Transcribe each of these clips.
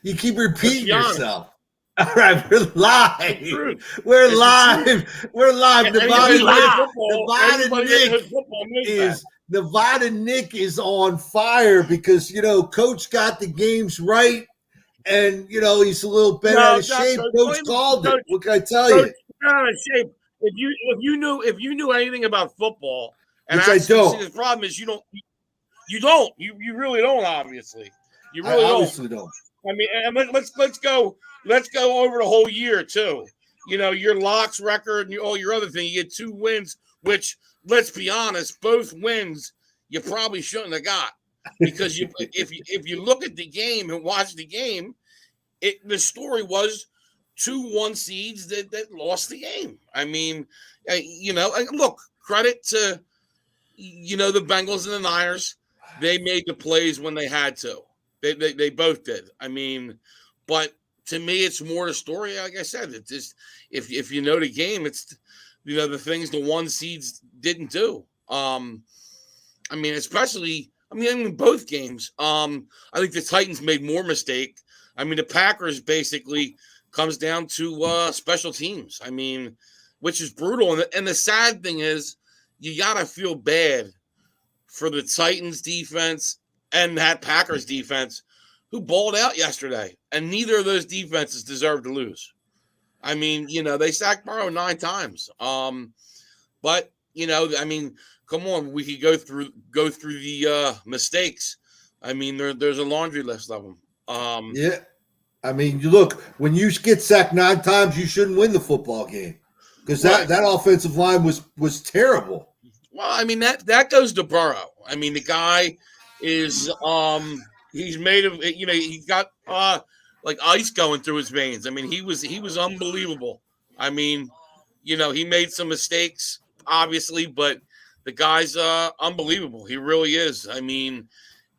You keep repeating honest. yourself. All right, we're live. We're It's live. We're live. Nevada Nick is on fire because Coach got the games right, and he's a little bent out of shape. Coach called it. What can I tell you? Out of shape. If you knew anything about football, and which I don't. See, the problem is you really don't. Obviously, you really don't. I mean, and let's go over the whole year too. Your locks record and all your other thing. You get 2 wins, which, let's be honest, both wins you probably shouldn't have got, because if you look at the game and watch the game, the story was 2 1 seeds that lost the game. I mean, look, credit to the Bengals and the Niners. They made the plays when they had to. They both did. I mean, but to me, it's more the story. Like I said, it's just if you know the game, it's the things the 1 seeds didn't do. I mean, especially in both games. I think the Titans made more mistake. I mean, the Packers basically comes down to special teams. I mean, which is brutal. And the sad thing is, you gotta feel bad for the Titans defense and that Packers defense, who balled out yesterday. And neither of those defenses deserve to lose. I mean, they sacked Burrow 9 times. But, come on, we could go through the mistakes. I mean, there's a laundry list of them. Yeah. I mean, look, when you get sacked 9 times, you shouldn't win the football game, because that offensive line was terrible. Well, I mean, that goes to Burrow. I mean, the guy is he's made of he got like ice going through his veins. I mean, he was unbelievable. I mean, he made some mistakes, obviously, but the guy's unbelievable. He really is. I mean,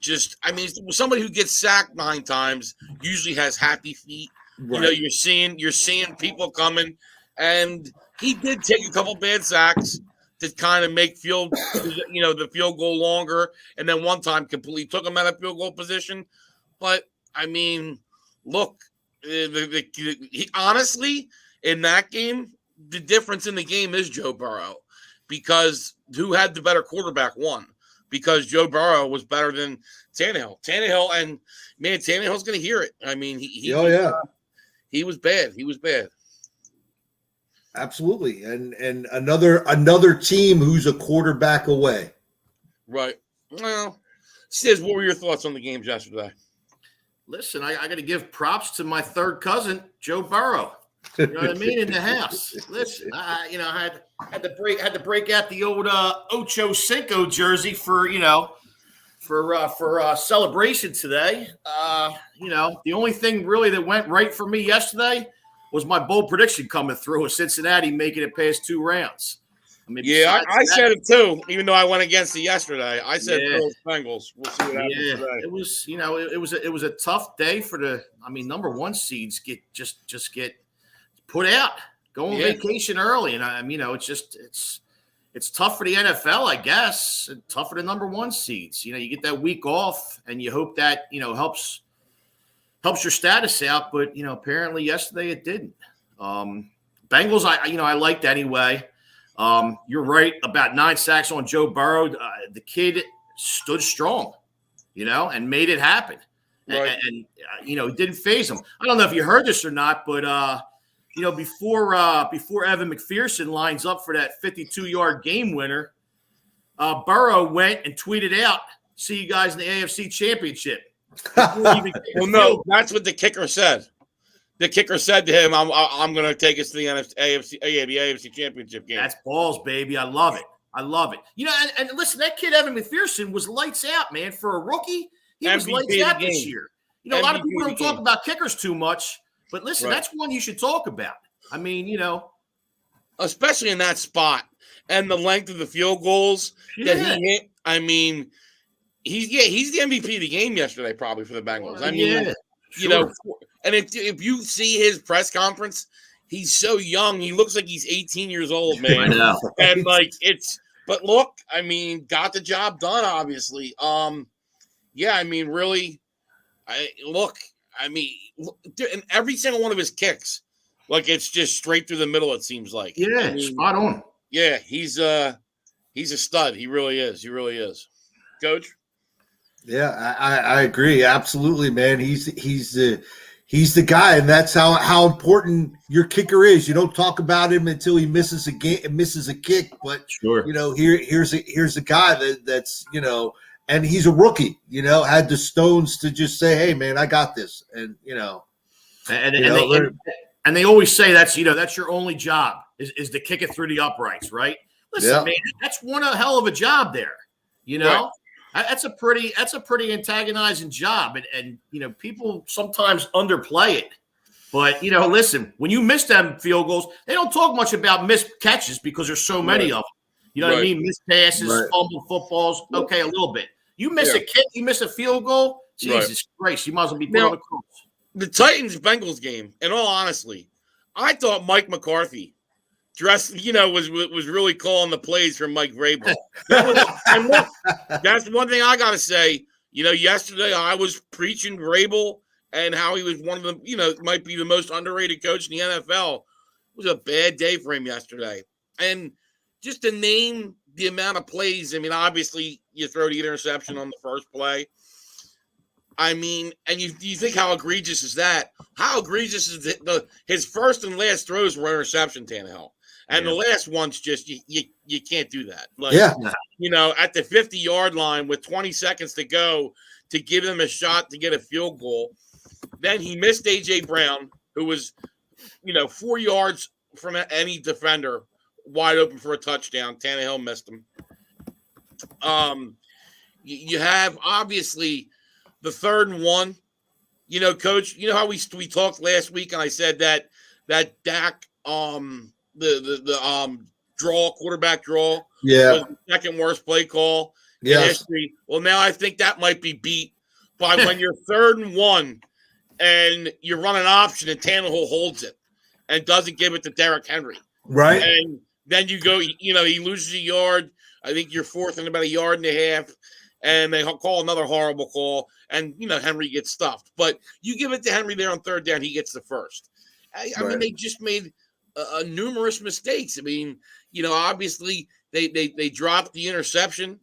somebody who gets sacked 9 times usually has happy feet. Right. You're seeing people coming, and he did take a couple bad sacks to kind of make the field goal longer, and then one time completely took him out of field goal position. But I mean, look, honestly, in that game, the difference in the game is Joe Burrow, because who had the better quarterback won, because Joe Burrow was better than Tannehill. Tannehill's going to hear it. I mean, he was bad. He was bad. Absolutely. And another team who's a quarterback away. Right. Well, Stiz, what were your thoughts on the games yesterday? Listen, I got to give props to my third cousin, Joe Burrow. You know what I mean? In the house. Listen, I had to break out the old Ocho Cinco jersey for celebration today. The only thing really that went right for me yesterday was my bold prediction coming through with Cincinnati making it past 2 rounds. I mean, I said it too, even though I went against it yesterday. I said Bills Bengals. We'll see what happens today. It was a tough day for the number 1 seeds get put out, go on vacation early, and it's tough for the NFL, I guess, and tough for the number 1 seeds. You get that week off, and you hope that helps your status out, but apparently yesterday it didn't. Bengals, I liked anyway. You're right about 9 sacks on Joe Burrow. The kid stood strong, and made it happen. Right. And it didn't faze him. I don't know if you heard this or not, but before Evan McPherson lines up for that 52-yard game winner, Burrow went and tweeted out, "See you guys in the AFC Championship." Well, no, that's what the kicker said. The kicker said to him, "I'm going to take us to the AFC Championship game." That's balls, baby. I love it. And listen, that kid Evan McPherson was lights out, man. For a rookie, he was lights out this year. A lot of people don't talk about kickers too much, but listen, that's one you should talk about. I mean, especially in that spot and the length of the field goals that he hit. I mean, he's the MVP of the game yesterday, probably, for the Bengals. I mean, and if you see his press conference, he's so young. He looks like he's 18 years old, man. I know. And but look, I mean, got the job done, obviously. I mean, really, I mean, and every single one of his kicks, like it's just straight through the middle. It seems like. Yeah, I mean, spot on. Yeah, he's a stud. He really is. He really is. Coach. Yeah, I agree. Absolutely, man. He's the guy, and that's how important your kicker is. You don't talk about him until he misses a kick. But sure, here's a guy that's and he's a rookie. Had the stones to just say, "Hey, man, I got this," and and they always say that's your only job is to kick it through the uprights, right? Listen, man, that's one hell of a job there. Right. That's a pretty antagonizing job, and people sometimes underplay it. But listen, when you miss them field goals, they don't talk much about missed catches because there's so many of them. You know what I mean? Missed passes, fumbled footballs. Okay, a little bit. You miss a kick, you miss a field goal. Jesus Christ, you might as well be put on the cross. The Titans-Bengals game, in all honesty, I thought Mike McCarthy was really calling the plays for Mike Vrabel. That's one thing I got to say. Yesterday I was preaching Vrabel and how he was one of the, might be the most underrated coach in the NFL. It was a bad day for him yesterday. And just to name the amount of plays, I mean, obviously you throw the interception on the first play. I mean, and you think how egregious is that? How egregious is his first and last throws were interception, Tannehill. And the last one's just you can't do that. Like, at the 50-yard line with 20 seconds to go to give him a shot to get a field goal. Then he missed A.J. Brown, who was, 4 yards from any defender, wide open for a touchdown. Tannehill missed him. You have, obviously, the 3rd and 1. Coach, how we talked last week, and I said that Dak the quarterback draw was the second worst play call in history. Well, now I think that might be beat by when you're 3rd and 1 and you run an option and Tannehill holds it and doesn't give it to Derrick Henry. Right. And then you go, he loses a yard. I think you're 4th and about a yard and a half. And they call another horrible call. And, Henry gets stuffed. But you give it to Henry there on 3rd down, he gets the first. I mean, they just made numerous mistakes. I mean, obviously they dropped the interception,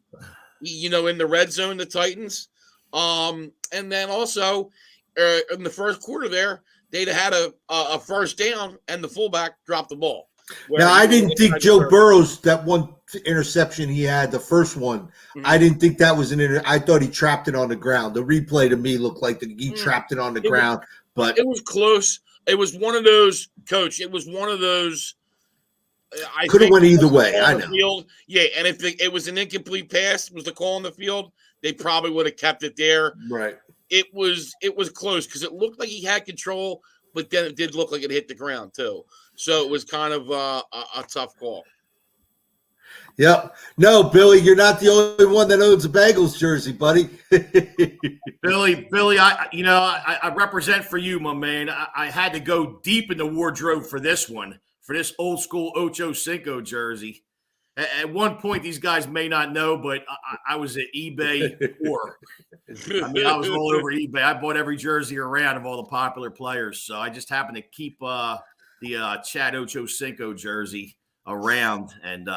in the red zone, the Titans. And then also in the first quarter there, they'd had a first down and the fullback dropped the ball. Now, I didn't think Joe Burrow's, that one interception he had, the first one, I didn't think that was I thought he trapped it on the ground. The replay to me looked like he trapped it on the ground. But it was close. It was one of those, Coach. It was one of those. I could have went either way. I know. Field. Yeah, and if it was an incomplete pass, was the call on the field, they probably would have kept it there. Right. It was close because it looked like he had control, but then it did look like it hit the ground too. So it was kind of a tough call. Yep. No, Billy, you're not the only one that owns a Bengals jersey, buddy. Billy, I represent for you, my man. I had to go deep in the wardrobe for this one, for this old school Ocho Cinco jersey. At one point, these guys may not know, but I was at eBay poor. I mean, I was all over eBay. I bought every jersey around of all the popular players. So I just happened to keep the Chad Ocho Cinco jersey around, and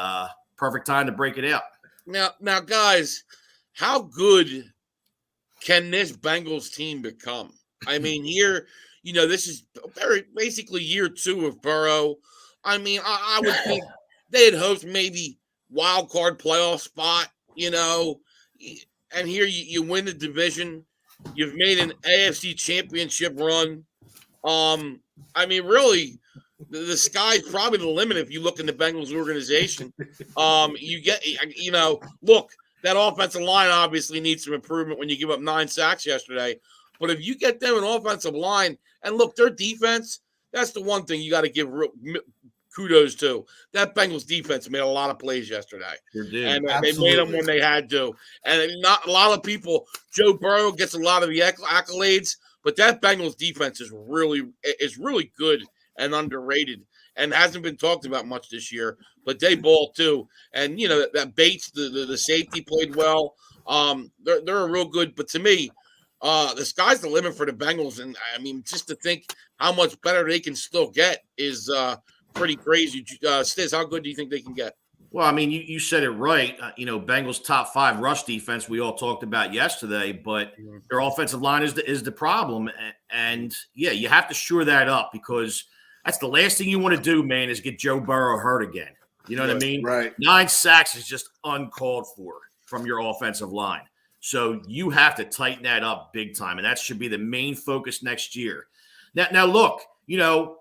perfect time to break it out. Now, guys, how good can this Bengals team become? I mean, here, this is basically year 2 of Burrow. I mean, I would think they'd host maybe wild card playoff spot, and here you win the division. You've made an AFC championship run. I mean, really, the sky's probably the limit if you look in the Bengals organization. You get, look, that offensive line obviously needs some improvement when you give up 9 sacks yesterday. But if you get them an offensive line, and look, their defense, that's the one thing you got to give kudos to. That Bengals defense made a lot of plays yesterday. And they made them when they had to. And not a lot of people, Joe Burrow gets a lot of the accolades, but that Bengals defense is really good and underrated and hasn't been talked about much this year, but they ball too. And, that Bates, the safety, played well. They're a real good, but to me, the sky's the limit for the Bengals. And I mean, just to think how much better they can still get is pretty crazy. Stiz, how good do you think they can get? Well, I mean, you said it right. Bengals top 5 rush defense we all talked about yesterday, but their offensive line is the problem. And yeah, you have to shore that up because that's the last thing you want to do, man, is get Joe Burrow hurt again. You know what I mean? Right. 9 sacks is just uncalled for from your offensive line. So you have to tighten that up big time, and that should be the main focus next year. Now look,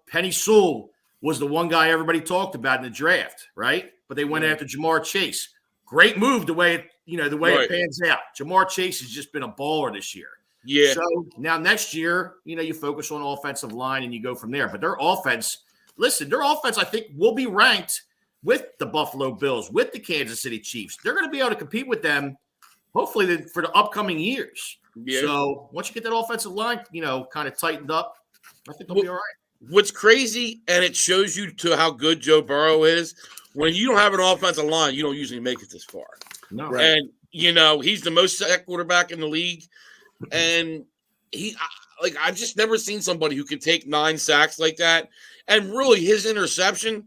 Penny Sewell was the one guy everybody talked about in the draft, right? But they went after Jamar Chase. Great move the way it pans out. Jamar Chase has just been a baller this year. Yeah. So now next year, you focus on offensive line and you go from there. But their offense, I think will be ranked with the Buffalo Bills, with the Kansas City Chiefs. They're going to be able to compete with them, hopefully for the upcoming years. Yeah. So once you get that offensive line, kind of tightened up, I think they'll be all right. What's crazy, and it shows you to how good Joe Burrow is, when you don't have an offensive line, you don't usually make it this far. No. Right. And, he's the most sacked quarterback in the league. And I've just never seen somebody who can take 9 sacks like that. And really, his interception,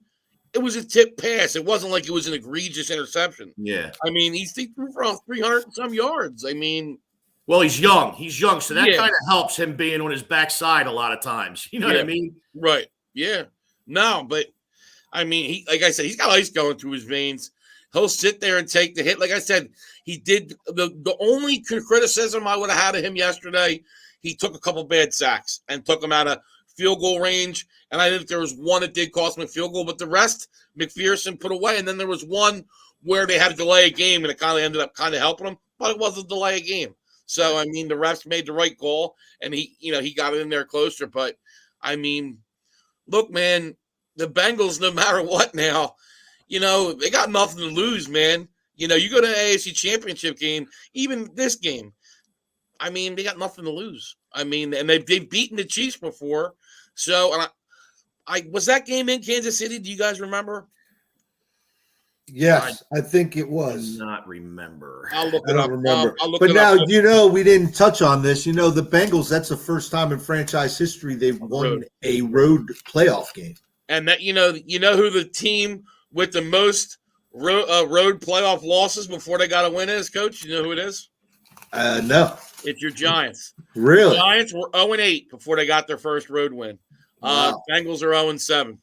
it was a tip pass. It wasn't like it was an egregious interception. Yeah. I mean, he threw for 300 and some yards. I mean, well, he's young, so that kind of helps him being on his backside a lot of times. You know what I mean? Right. Yeah. No, but I mean, like I said, he's got ice going through his veins. He'll sit there and take the hit. Like I said, he did the only criticism I would have had of him yesterday, he took a couple bad sacks and took them out of field goal range. And I think there was one that did cost him a field goal, but the rest McPherson put away. And then there was one where they had to delay a game and it kind of ended up kind of helping him, but it wasn't a delay a game. So, I mean, the refs made the right call and he got it in there closer. But I mean, look, man, the Bengals, no matter what now, they got nothing to lose, man. You go to the AFC Championship game, even this game. I mean, they got nothing to lose. I mean, and they've beaten the Chiefs before. So, and I was that game in Kansas City? Do you guys remember? Yes, I think it was. I do not remember. I'll look it up. Remember. I'll look but it now, up. we didn't touch on this. The Bengals, that's the first time in franchise history they've won a road playoff game. And that, who the team with the most road playoff losses before they got a win is, Coach? You know who it is? No. It's your Giants. Really? The Giants were 0-8 before they got their first road win. Wow. Bengals are 0-7.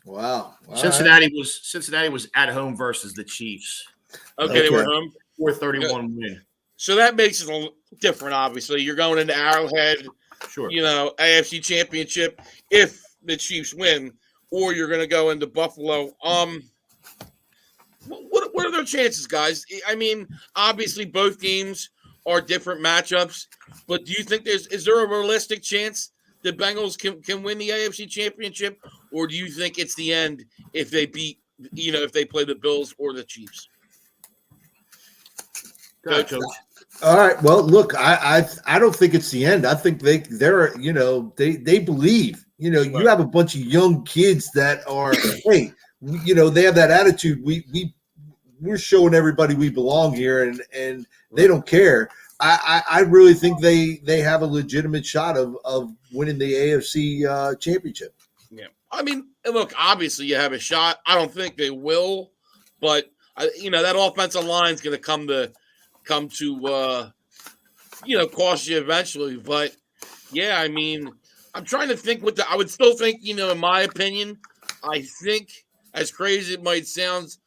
Wow. Cincinnati was at home versus the Chiefs. Okay, they were home. 431 win. So that makes it a little different, obviously. You're going into Arrowhead, sure. AFC Championship if the Chiefs win, or you're going to go into Buffalo. What are their chances, guys? I mean, obviously both games are different matchups, but do you think is there a realistic chance the Bengals can win the AFC Championship, or do you think it's the end if they beat, if they play the Bills or the Chiefs? Coach. All right. Well, look, I don't think it's the end. I think they believe. You have a bunch of young kids that are, hey, they have that attitude. We're showing everybody we belong here, and they don't care. I really think they have a legitimate shot of winning the AFC championship. Yeah, I mean, look, obviously you have a shot. I don't think they will, but that offensive line is going to come to cost you eventually. But yeah, I mean, I'm trying to think I would still think, in my opinion, I think as crazy as it might sound,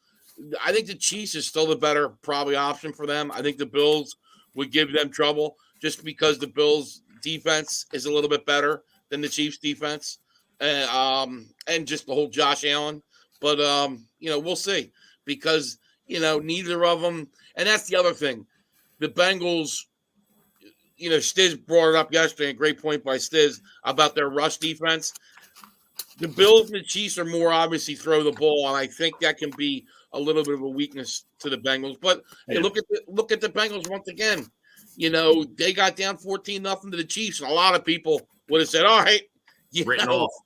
I think the Chiefs is still the better probably option for them. I think the Bills would give them trouble just because the Bills defense is a little bit better than the Chiefs defense. And just the whole Josh Allen. But, we'll see because, neither of them. And that's the other thing. The Bengals, Stiz brought it up yesterday, a great point by Stiz about their rush defense. The Bills and the Chiefs are more obviously throw the ball, and I think that can be a little bit of a weakness to the Bengals. But hey, look at the Bengals once again. They got down 14-0 to the Chiefs, and a lot of people would have said, all right,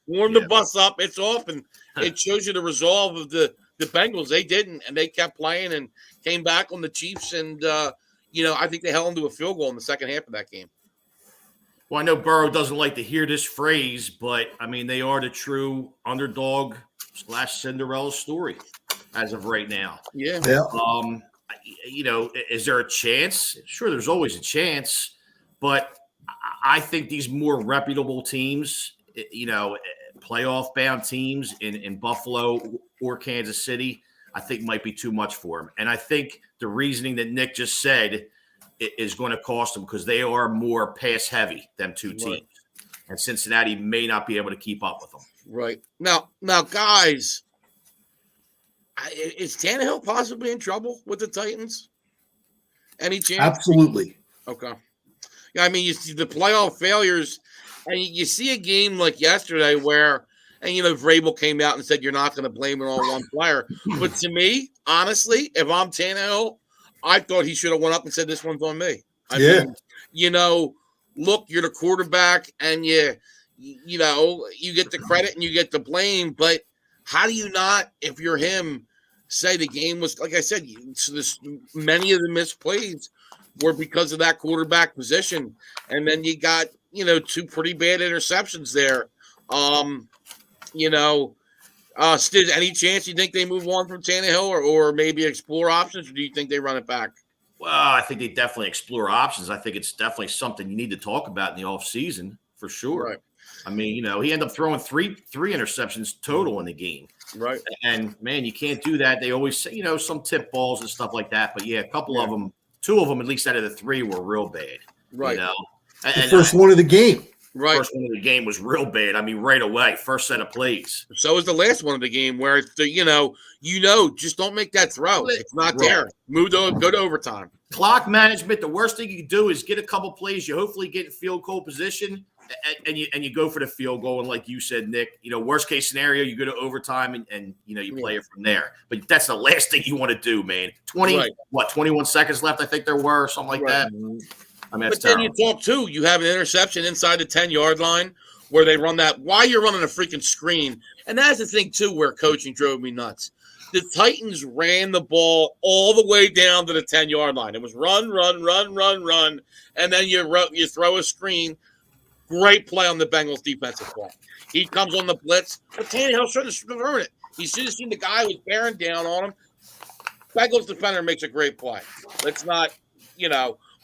warm the bus up, it's off. And it shows you the resolve of the Bengals. They didn't, and they kept playing and came back on the Chiefs and, I think they held them to a field goal in the second half of that game. Well, I know Burrow doesn't like to hear this phrase, but I mean, they are the true underdog / Cinderella story as of right now. Yeah. Is there a chance? Sure, there's always a chance, but I think these more reputable teams, playoff bound teams in Buffalo or Kansas City, I think might be too much for them. And I think the reasoning that Nick just said is going to cost them because they are more pass heavy, them two teams. Right. And Cincinnati may not be able to keep up with them. Right. Now, guys, is Tannehill possibly in trouble with the Titans? Any chance? Absolutely. Okay. Yeah, I mean, you see the playoff failures, and you see a game like yesterday where, and Vrabel came out and said you're not going to blame it on one player. But to me, honestly, if I'm Tannehill, I thought he should have went up and said this one's on me. I mean, look, you're the quarterback, and you get the credit and you get the blame. But how do you not, if you're him, say the game was, like I said, many of the missed plays were because of that quarterback position, and then you got two pretty bad interceptions there. Stiz, any chance you think they move on from Tannehill or maybe explore options, or do you think they run it back? Well, I think they definitely explore options. I think it's definitely something you need to talk about in the offseason for sure. Right. I mean, he ended up throwing three interceptions total in the game. Right. And, man, you can't do that. They always say, some tip balls and stuff like that. But, yeah, a couple of them, two of them, at least out of the three, were real bad. Right. The first one of the game. Right. First one of the game was real bad. I mean, right away, first set of plays. So was the last one of the game where it's just don't make that throw. It's not there. Go to overtime. Clock management. The worst thing you can do is get a couple plays. You hopefully get in field goal position, and you go for the field goal. And like you said, Nick, worst case scenario, you go to overtime and you play it from there. But that's the last thing you want to do, man. 21 seconds left, I think there were, or something like that. I mean, but then you talk too. You have an interception inside the 10-yard line where they run that. Why you're running a freaking screen? And that's the thing too, where coaching drove me nuts. The Titans ran the ball all the way down to the 10-yard line. It was run, and then you throw a screen. Great play on the Bengals defensive play. He comes on the blitz, but Tannehill should have thrown it. He should have seen the guy who was bearing down on him. Bengals defender makes a great play. Let's not,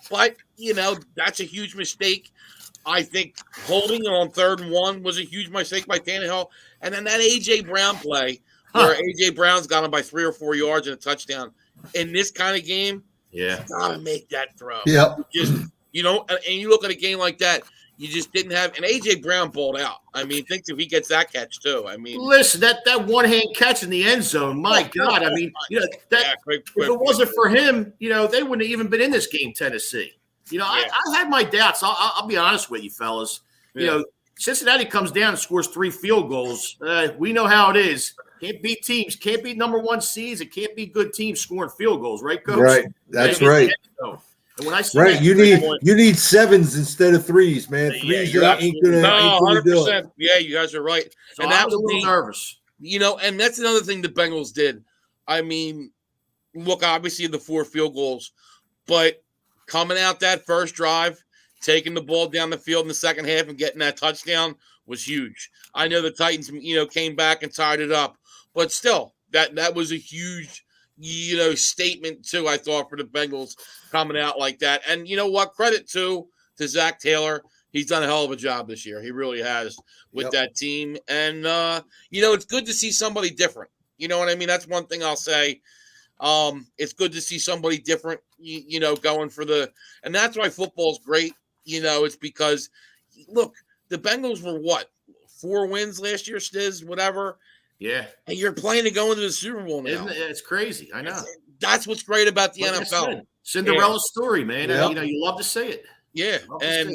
but, that's a huge mistake. I think holding on 3rd and 1 was a huge mistake by Tannehill. And then that A.J. Brown play where A.J. Brown's got him by 3 or 4 yards and a touchdown. In this kind of game, you got to make that throw. Yep. And you look at a game like that, you just didn't have – and A.J. Brown balled out. I mean, think if he gets that catch too. I mean – listen, that one-hand catch in the end zone, my God. I mean, if it wasn't for him, they wouldn't have even been in this game, Tennessee. I had my doubts. I'll be honest with you, fellas. Cincinnati comes down and scores 3 field goals. We know how it is. Can't beat teams. Can't beat number 1 seeds. It can't be good teams scoring field goals, right, Coach? Right. That's right. And when I see you need 7s instead of 3s, man. 3s ain't gonna 100%. Yeah, you guys are right. So and that was a little nervous. And that's another thing the Bengals did. I mean, look, obviously the 4 field goals, but coming out that first drive, taking the ball down the field in the second half and getting that touchdown was huge. I know the Titans, came back and tied it up, but still, that was a huge, statement too, I thought, for the Bengals coming out like that. And you know what? Credit to Zach Taylor. He's done a hell of a job this year. He really has with that team. And, it's good to see somebody different. You know what I mean? That's one thing I'll say. It's good to see somebody different, going for and that's why football's great. It's because, look, the Bengals were 4 wins last year, Stiz, whatever. Yeah. And you're playing to go into the Super Bowl now. Isn't it? It's crazy. I know. That's what's great about the NFL. Cinderella story, man. Yeah. You love to say it. Yeah. And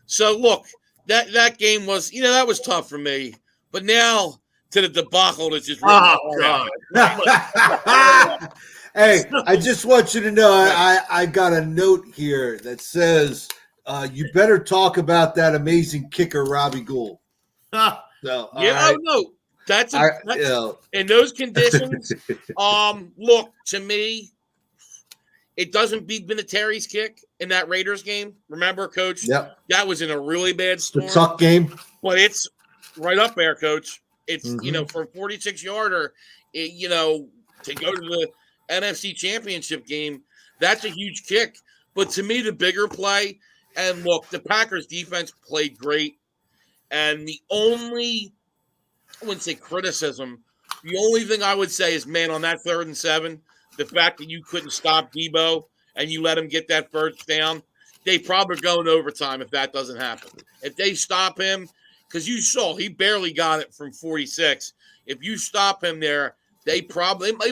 so, look, that game was, that was tough for me. But now to the debacle that's just God. Hey, I just want you to know I got a note here that says you better talk about that amazing kicker, Robbie Gould. So, no. That's in those conditions. Look, to me, it doesn't beat Vinatieri's kick in that Raiders game. Remember, Coach? Yep. That was in a really bad The storm. tuck game. But it's right up there, Coach. It's, Mm-hmm. For a 46-yarder, to go to the NFC Championship game, that's a huge kick. But to me, the bigger play, and look, the Packers defense played great. And the only, I wouldn't say criticism, the only thing I would say is, man, on that 3rd and 7, the fact that you couldn't stop Debo and you let him get that first down, they probably go in overtime if that doesn't happen. If they stop him, because you saw he barely got it from 46. If you stop him there, they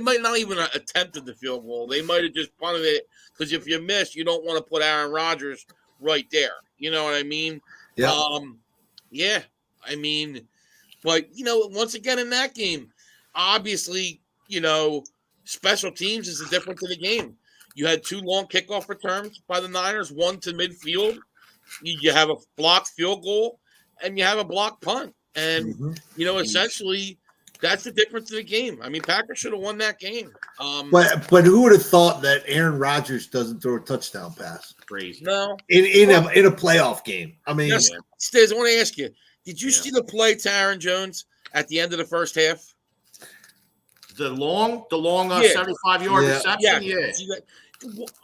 might not even attempted the field goal. They might have just punted it, because if you miss, you don't want to put Aaron Rodgers right there. You know what I mean? Yeah. Yeah. I mean, but, once again in that game, obviously, special teams is the difference in the game. You had 2 long kickoff returns by the Niners, 1 to midfield. You have a blocked field goal, and you have a blocked punt. And, essentially, that's the difference in the game. I mean, Packers should have won that game. But who would have thought that Aaron Rodgers doesn't throw a touchdown pass? Crazy. No. In a playoff game. I mean, Stiz, I want to ask you, did you see the play to Aaron Jones at the end of the first half? The long 75-yard reception? Yeah.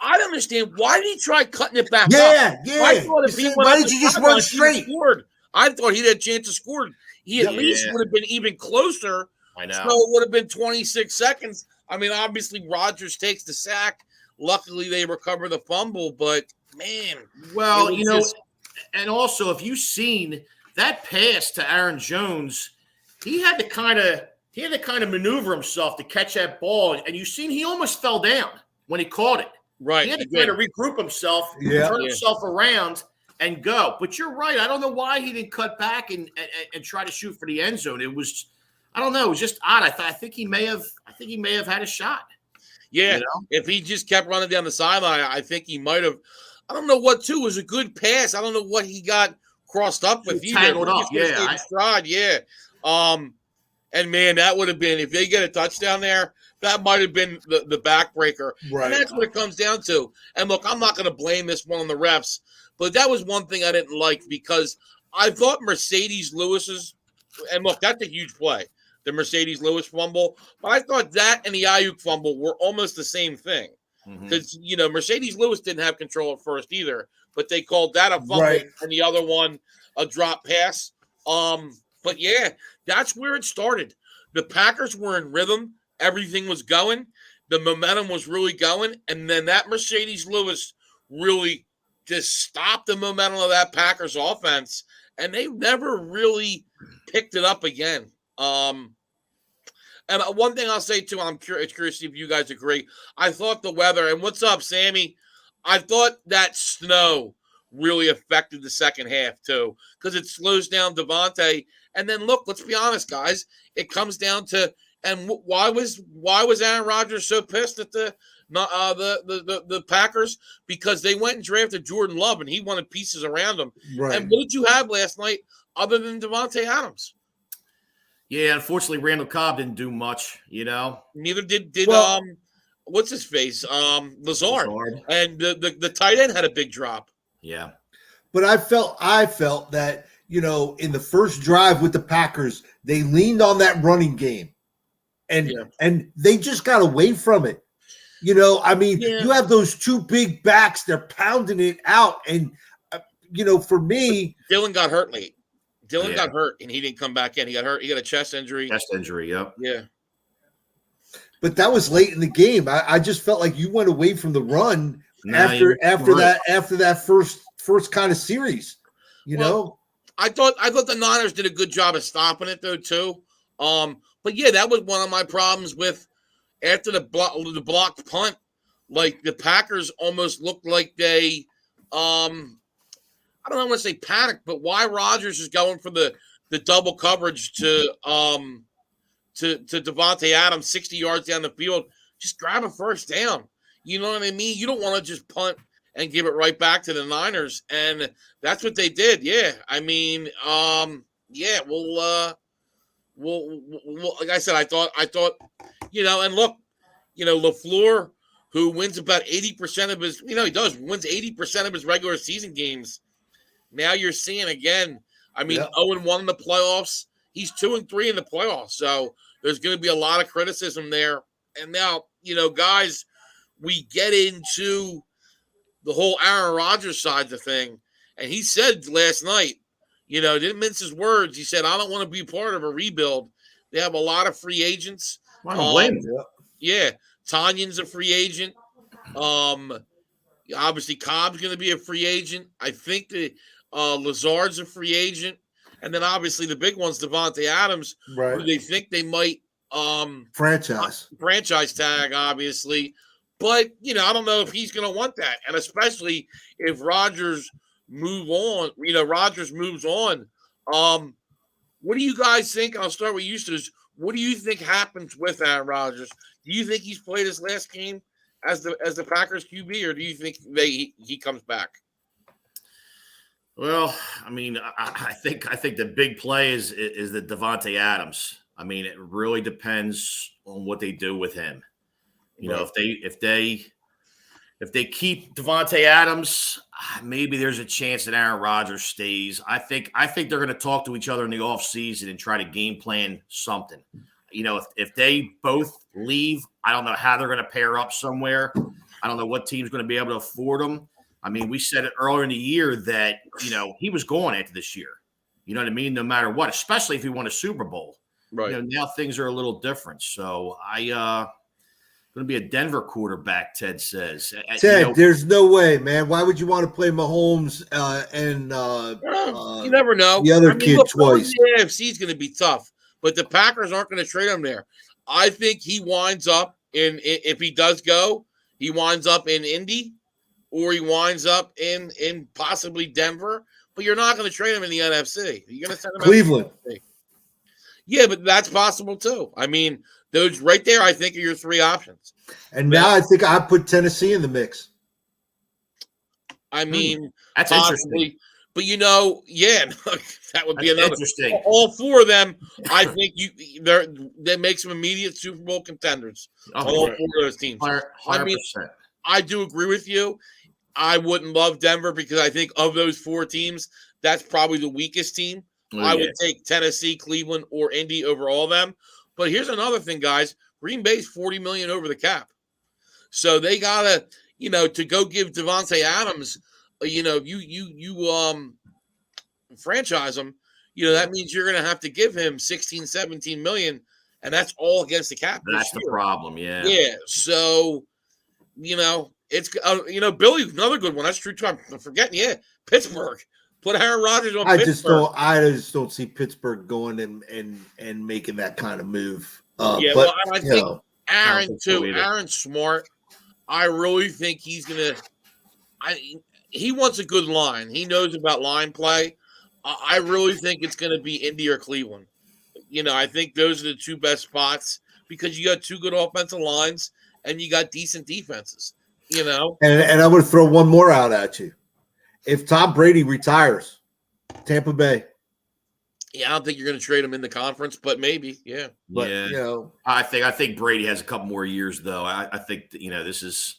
I don't understand. Why did he try cutting it back up? Yeah. I thought if he went Why up did the you just sideline, run straight? Scored. I thought he had a chance to score. He at least would have been even closer. I know. So it would have been 26 seconds. I mean, obviously, Rodgers takes the sack. Luckily, they recover the fumble. But, man. Well, and also, if you've seen that pass to Aaron Jones, he had to kind of maneuver himself to catch that ball. And you've seen he almost fell down when he caught it. Right. He had to kind of regroup himself, turn himself around, and go. But you're right. I don't know why he didn't cut back and try to shoot for the end zone. It was, I don't know. It was just odd. I think he may have had a shot. Yeah. If he just kept running down the sideline, I think he might have. I don't know what, too. It was a good pass. I don't know what he got crossed up with. Tangled up. Yeah. Stride. Yeah. And, man, that would have been, if they get a touchdown there, that might have been the backbreaker. Right. And that's what it comes down to. And, look, I'm not going to blame this one on the refs, but that was one thing I didn't like, because I thought Mercedes Lewis's – and, look, that's a huge play, the Mercedes Lewis fumble. But I thought that and the Ayuk fumble were almost the same thing. Because, Mercedes Lewis didn't have control at first either, but they called that a fumble and the other one a drop pass. But, yeah, that's where it started. The Packers were in rhythm. Everything was going. The momentum was really going. And then that Mercedes Lewis really just stopped the momentum of that Packers offense. And they never really picked it up again. And one thing I'll say, too, I'm curious if you guys agree. I thought the weather, and what's up, Sammy? I thought that snow really affected the second half, too, because it slows down Devontae. And then, look, let's be honest, guys. It comes down to, and why was Aaron Rodgers so pissed at the Packers? Because they went and drafted Jordan Love, and he wanted pieces around him. Right. And what did you have last night other than Devontae Adams? Yeah, unfortunately, Randall Cobb didn't do much, Neither did what's his face? Lazard. And the tight end had a big drop. Yeah. But I felt that, in the first drive with the Packers, they leaned on that running game. And they just got away from it. You have those 2 big backs, they're pounding it out. And, for me, Dylan got hurt late. Dylan got hurt, and he didn't come back in. He got hurt. He got a chest injury. Yep. Yeah. But that was late in the game. I just felt like you went away from the run after that first kind of series. I thought the Niners did a good job of stopping it, though, too. But yeah, that was one of my problems with after the blocked punt. Like the Packers almost looked like they I don't want to say panic, but why Rodgers is going for the double coverage to Devontae Adams 60 yards down the field, just grab a first down. You know what I mean? You don't want to just punt and give it right back to the Niners, and that's what they did. Yeah, I mean, we'll like I said, I thought, and look, LaFleur who wins about 80% of his, he wins 80% of his regular season games. Now you're seeing again, 0-1 in the playoffs. He's 2-3 in the playoffs. So there's going to be a lot of criticism there. And now, guys, we get into the whole Aaron Rodgers side of the thing. And he said last night, didn't mince his words. He said, I don't want to be part of a rebuild. They have a lot of free agents. I don't blame him. Yeah. Tanyan's a free agent. Obviously, Cobb's going to be a free agent. I think that Lazard's a free agent. And then obviously the big one's Davante Adams, right, who they think they might franchise tag, obviously. But, I don't know if he's going to want that. And especially if Rodgers moves on. What do you guys think? I'll start with you, Stu. What do you think happens with Aaron Rodgers? Do you think he's played his last game as the Packers QB, or do you think he comes back? Well, I think the big play is the Davante Adams. It really depends on what they do with him. If they keep Davante Adams, maybe there's a chance that Aaron Rodgers stays. I think they're going to talk to each other in the offseason and try to game plan something. If they both leave, I don't know how they're going to pair up somewhere. I don't know what team's going to be able to afford them. We said it earlier in the year that, he was going after this year. You know what I mean? No matter what, especially if he won a Super Bowl. Right. Now things are a little different. So going to be a Denver quarterback, Ted says. Ted, there's no way, man. Why would you want to play Mahomes you never know. The other kid twice. The AFC is going to be tough, but the Packers aren't going to trade him there. I think he winds up if he does go, he winds up in Indy, or he winds up in possibly Denver. But you're not going to trade him in the NFC. You're going to send him Cleveland. Yeah, but that's possible too. Those right there, I think, are your three options. And now I think I put Tennessee in the mix. That's interesting. But that would be another. Interesting. All four of them, I think that makes them immediate Super Bowl contenders. All four of those teams. 100%. I do agree with you. I wouldn't love Denver because I think of those four teams, that's probably the weakest team. I would take Tennessee, Cleveland, or Indy over all of them. But here's another thing, guys. Green Bay's $40 million over the cap. So they gotta, to go give Davante Adams, you franchise him, that means you're gonna have to give him 16, 17 million, and that's all against the cap. That's the problem, yeah. Yeah. So, it's Billy, another good one. That's true too. I'm forgetting, Pittsburgh. Put Aaron Rodgers on Pittsburgh. I just don't see Pittsburgh going and making that kind of move. I think Aaron too. Aaron's smart. I really think he's gonna. He wants a good line. He knows about line play. I really think it's gonna be Indy or Cleveland. I think those are the two best spots because you got two good offensive lines and you got decent defenses. And I'm going to throw one more out at you. If Tom Brady retires, Tampa Bay. Yeah, I don't think you're going to trade him in the conference, but maybe, yeah. But I think Brady has a couple more years, though. I think this is,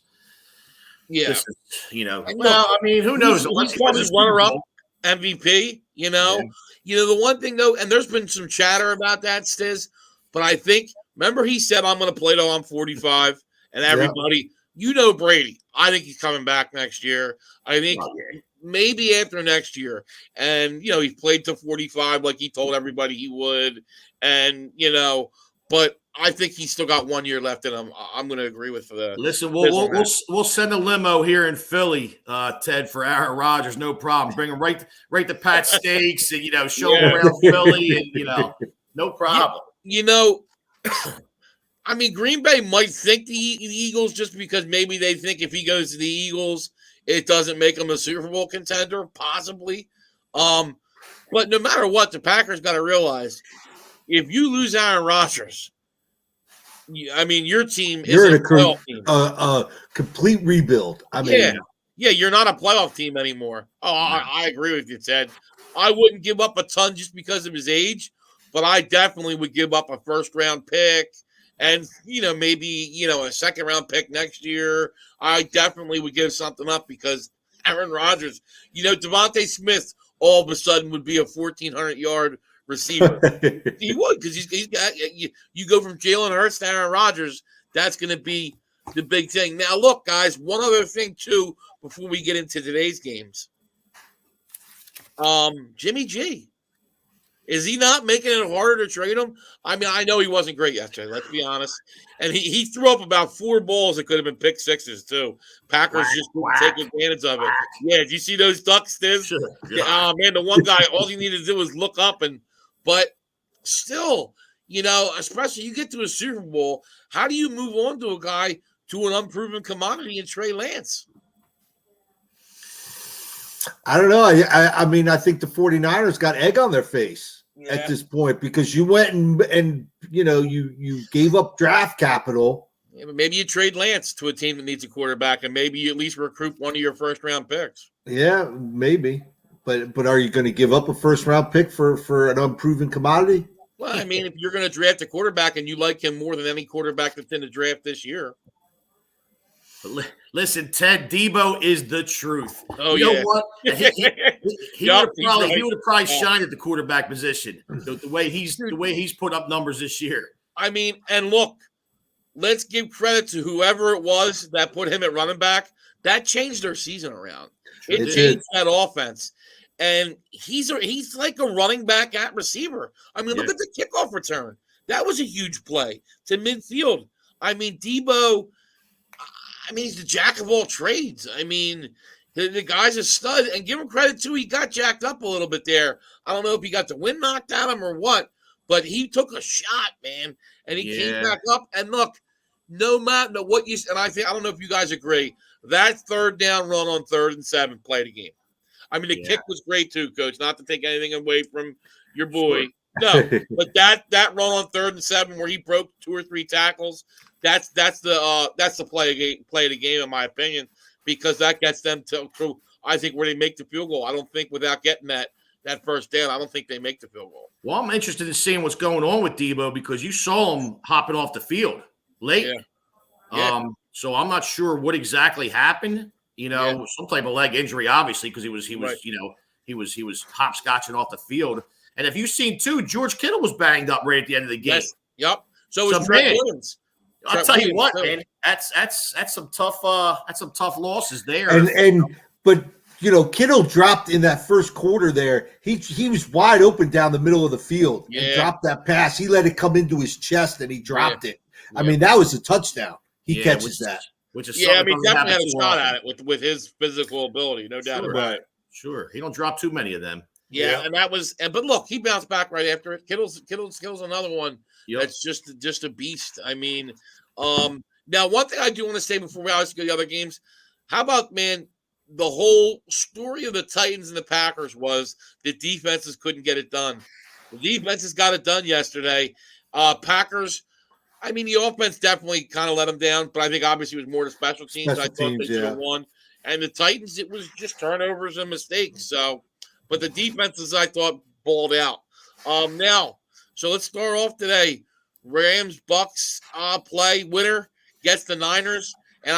This is, who knows? He's probably runner-up MVP. The one thing though, and there's been some chatter about that, Stiz, but I think remember he said I'm going to play till I'm 45, and everybody, Brady. I think he's coming back next year. I think. Maybe after next year. And, he played to 45 like he told everybody he would. And, but I think he's still got 1 year left in him. I'm going to agree with that. Listen, we'll send a limo here in Philly, Ted, for Aaron Rodgers. No problem. Bring him right to Pat Steaks and, show him around Philly and, no problem. Green Bay might think the Eagles just because maybe they think if he goes to the Eagles – it doesn't make them a Super Bowl contender, possibly. But no matter what, the Packers got to realize if you lose Aaron Rodgers, your team is a playoff team. Complete rebuild. You're not a playoff team anymore. I agree with you, Ted. I wouldn't give up a ton just because of his age, but I definitely would give up a first-round pick And, maybe, a second-round pick next year, I definitely would give something up because Aaron Rodgers, Devontae Smith all of a sudden would be a 1,400-yard receiver. He would, because he's got you go from Jalen Hurts to Aaron Rodgers. That's going to be the big thing. Now, look, guys, one other thing, too, before we get into today's games. Jimmy G. Is he not making it harder to trade him? I mean, I know he wasn't great yesterday, let's be honest. And he threw up about 4 balls that could have been pick sixes, too. Packers just didn't take advantage of it. Yeah, did you see those ducks, Stiz? Sure. Yeah, man, the one guy, all he needed to do was look up. But still, especially you get to a Super Bowl, how do you move on to a guy to an unproven commodity in Trey Lance? I don't know. I mean, I think the 49ers got egg on their face at this point because you went and you gave up draft capital. Yeah, but maybe you trade Lance to a team that needs a quarterback, and maybe you at least recruit one of your first-round picks. Yeah, maybe. But are you going to give up a first-round pick for an unproven commodity? Well, I mean, if you're going to draft a quarterback and you like him more than any quarterback that's in the draft this year. Listen, Ted, Debo is the truth. Oh, you know what? He would have probably right. shined at the quarterback position. The way he's put up numbers this year. I mean, and look, let's give credit to whoever it was that put him at running back. That changed their season around. It changed that offense. And he's like a running back at receiver. I mean, look at the kickoff return. That was a huge play to midfield. I mean, Debo. He's the jack of all trades. I mean, the guy's a stud. And give him credit, too. He got jacked up a little bit there. I don't know if he got the wind knocked out of him or what, but he took a shot, man. And he came back up. And look, no matter what you – and I don't know if you guys agree. That third down run on 3rd and 7 played a game. I mean, the kick was great, too, Coach. Not to take anything away from your boy. No, but that run on 3rd and 7 where he broke 2 or 3 tackles – That's the play of the game, in my opinion, because that gets them to I think where they make the field goal. I don't think without getting that first down, I don't think they make the field goal. Well, I'm interested in seeing what's going on with Debo because you saw him hopping off the field late. Yeah. So I'm not sure what exactly happened. Some type of leg injury, obviously, because he was hopscotching off the field. And if you've seen too, George Kittle was banged up right at the end of the game. Yes. Yep. So was Trent Williams. I'll tell you what, man. That's some tough losses there. But Kittle dropped in that first quarter there. He was wide open down the middle of the field and dropped that pass. He let it come into his chest and he dropped it. Yeah. I mean, that was a touchdown. He catches that. Which is definitely had a shot at it with his physical ability, no doubt about it. Sure, he don't drop too many of them. Yeah, and that was. But look, he bounced back right after it. Kittle's another one. That's just a beast. I mean, now one thing I do want to say before we obviously go to the other games, how about, man, the whole story of the Titans and the Packers was the defenses couldn't get it done. The defenses got it done yesterday. Packers, I mean, the offense definitely kind of let them down, but I think obviously it was more the special teams. I thought they should have won. And the Titans, it was just turnovers and mistakes. So, but the defenses, I thought, balled out. Now, so let's start off today. Rams Bucks play winner gets the Niners, and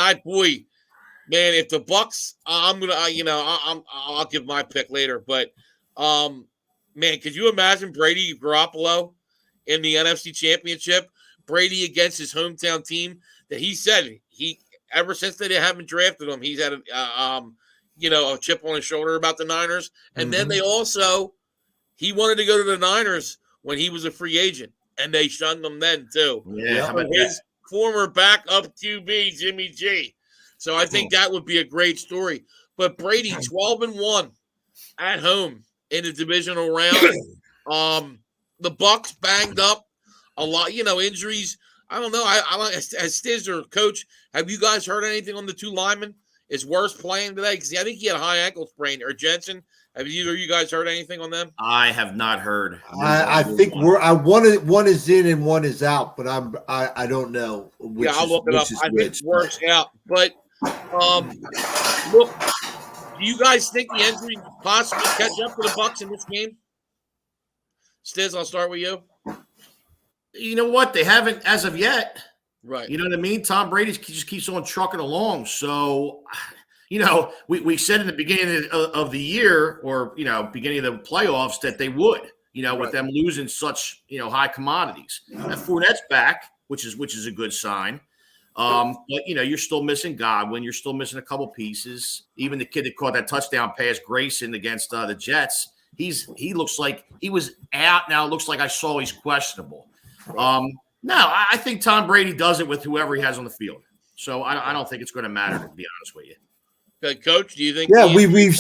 man, if the Bucks, I'm gonna, I'll give my pick later. But man, could you imagine Brady Garoppolo in the NFC Championship? Brady against his hometown team that he said ever since they haven't drafted him, he's had a chip on his shoulder about the Niners, and then he wanted to go to the Niners when he was a free agent, and they shunned him then too. Yeah, his former backup QB Jimmy G. So I think that would be a great story. But Brady 12-1 at home in the divisional round. The Bucks banged up a lot, injuries. I don't know. I as Stiz or Coach, have you guys heard anything on the 2 linemen? Is Worst playing today? Because I think he had a high ankle sprain. Or Jensen, have either of you guys heard anything on them? I have not heard. I think one is in and one is out, but I don't know. I'll look it up. I think Worst out. But look, do you guys think the injury possibly catch up to the Bucks in this game? Stiz, I'll start with you. You know what? They haven't as of yet. Right. You know what I mean? Tom Brady just keeps on trucking along. So, we said in the beginning of the year or, beginning of the playoffs that they would, with them losing such, high commodities. And Fournette's back, which is a good sign. But, you're still missing Godwin. You're still missing a couple pieces. Even the kid that caught that touchdown pass, Grayson, against the Jets, he looks like he was out. Now it looks like I saw he's questionable. No, I think Tom Brady does it with whoever he has on the field. So I don't think it's going to matter, to be honest with you. Okay, Coach, do you think? Yeah, we've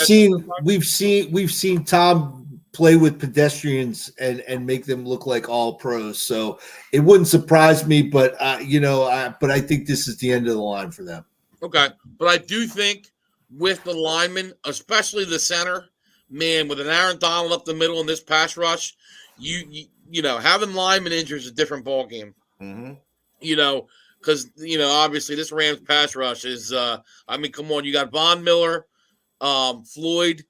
seen Tom play with pedestrians and make them look like all pros. So it wouldn't surprise me, but but I think this is the end of the line for them. Okay, but I do think with the linemen, especially the center, man, with an Aaron Donald up the middle in this pass rush, you having linemen injured is a different ball game. Mm-hmm. Because obviously this Rams pass rush is. Come on, you got Von Miller, Floyd,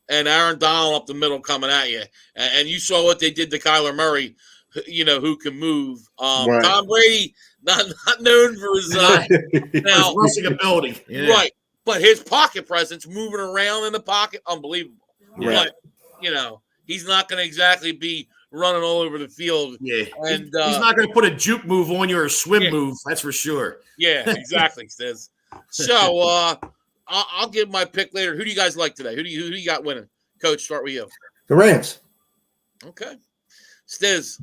and Aaron Donald up the middle coming at you, and you saw what they did to Kyler Murray. Who can move. Right. Tom Brady, not known for his now rushing ability, right? But his pocket presence, moving around in the pocket, unbelievable. Right. But he's not going to exactly be running all over the field. Yeah, and he's not going to put a juke move on you or a swim move. That's for sure. Yeah, exactly, Stiz. So I'll give my pick later. Who do you guys like today? Who do you got winning? Coach, start with you. The Rams. Okay, Stiz.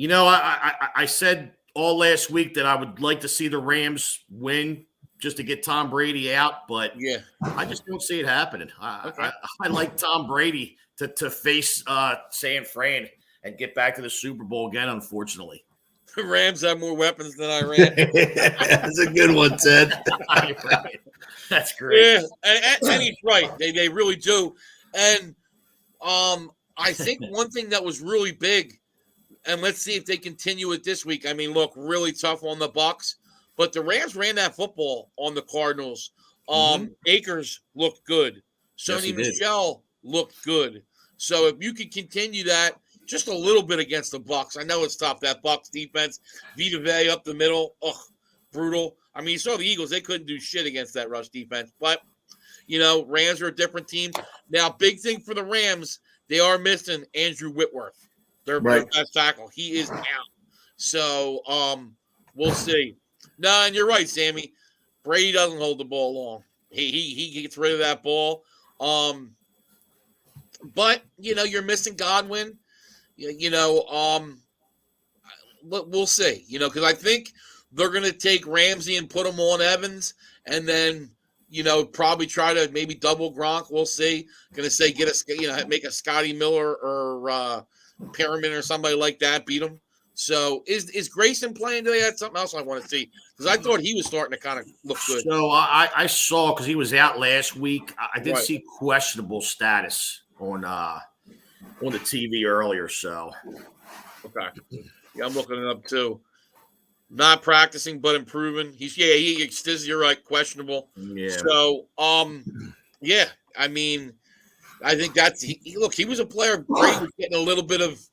I said all last week that I would like to see the Rams win just to get Tom Brady out, but I just don't see it happening. I like Tom Brady to face San Fran and get back to the Super Bowl again, unfortunately. The Rams have more weapons than Iran. That's a good one, Ted. Right. That's great. Yeah, and he's right. They really do. And I think one thing that was really big, and let's see if they continue it this week. I mean, look, really tough on the Bucs, but the Rams ran that football on the Cardinals. Akers looked good. Sony Michel looked good. So if you can continue that just a little bit against the Bucs, I know it's tough. That Bucs defense, Vita Vea up the middle, brutal. I mean, you saw the Eagles; they couldn't do shit against that rush defense. But Rams are a different team now. Big thing for the Rams, they are missing Andrew Whitworth, their best tackle. He is out. So we'll see. No, and you're right, Sammy. Brady doesn't hold the ball long. He gets rid of that ball. But you're missing Godwin. We'll see. Because I think they're going to take Ramsey and put him on Evans, and then probably try to maybe double Gronk. We'll see. Going to say make a Scotty Miller or Perriman or somebody like that beat him. So is Grayson playing today? That's something else I want to see because I thought he was starting to kind of look good. So I saw because he was out last week. I did see questionable status on the TV earlier. So okay, yeah, I'm looking it up too. Not practicing but improving. You're right, questionable. Yeah. So yeah, I mean, I think that's he was a player Brady was getting a little bit of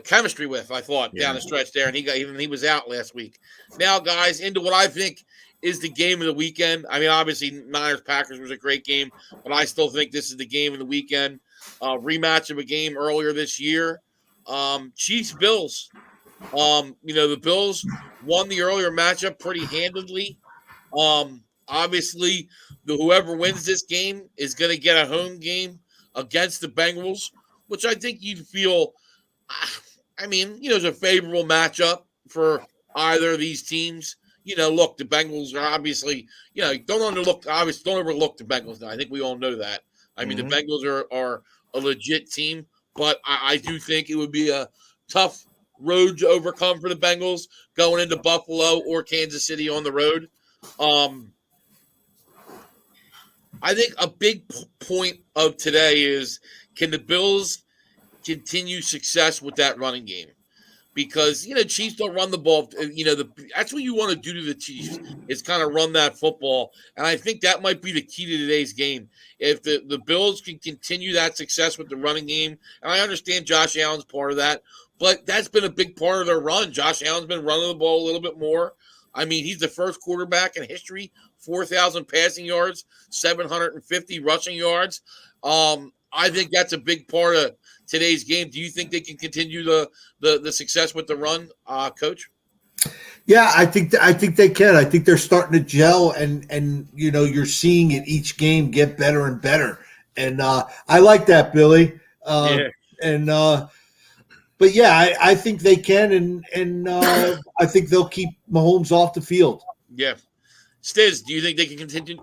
chemistry with, I thought, down the stretch there, and he was out last week. Now, guys, into what I think is the game of the weekend. I mean, obviously, Niners-Packers was a great game, but I still think this is the game of the weekend. Rematch of a game earlier this year. Chiefs-Bills. The Bills won the earlier matchup pretty handedly. Obviously, whoever wins this game is going to get a home game against the Bengals, which I think you'd feel – it's a favorable matchup for either of these teams. Look, the Bengals are obviously, don't overlook the Bengals now. I think we all know that. I mean, the Bengals are a legit team, but I do think it would be a tough road to overcome for the Bengals going into Buffalo or Kansas City on the road. I think a big point of today is, can the Bills continue success with that running game? because Chiefs don't run the ball. That's what you want to do to the Chiefs is kind of run that football, and I think that might be the key to today's game. If the Bills can continue that success with the running game, and I understand Josh Allen's part of that, but that's been a big part of their run. Josh Allen's been running the ball a little bit more. I mean, he's the first quarterback in history, 4,000 passing yards, 750 rushing yards. I think that's a big part of today's game. Do you think they can continue the success with the run, Coach? Yeah, I think they can. I think they're starting to gel, and you're seeing it each game get better and better. And I like that, Billy. But yeah, I think they can, and I think they'll keep Mahomes off the field. Yeah, Stiz, do you think they can continue?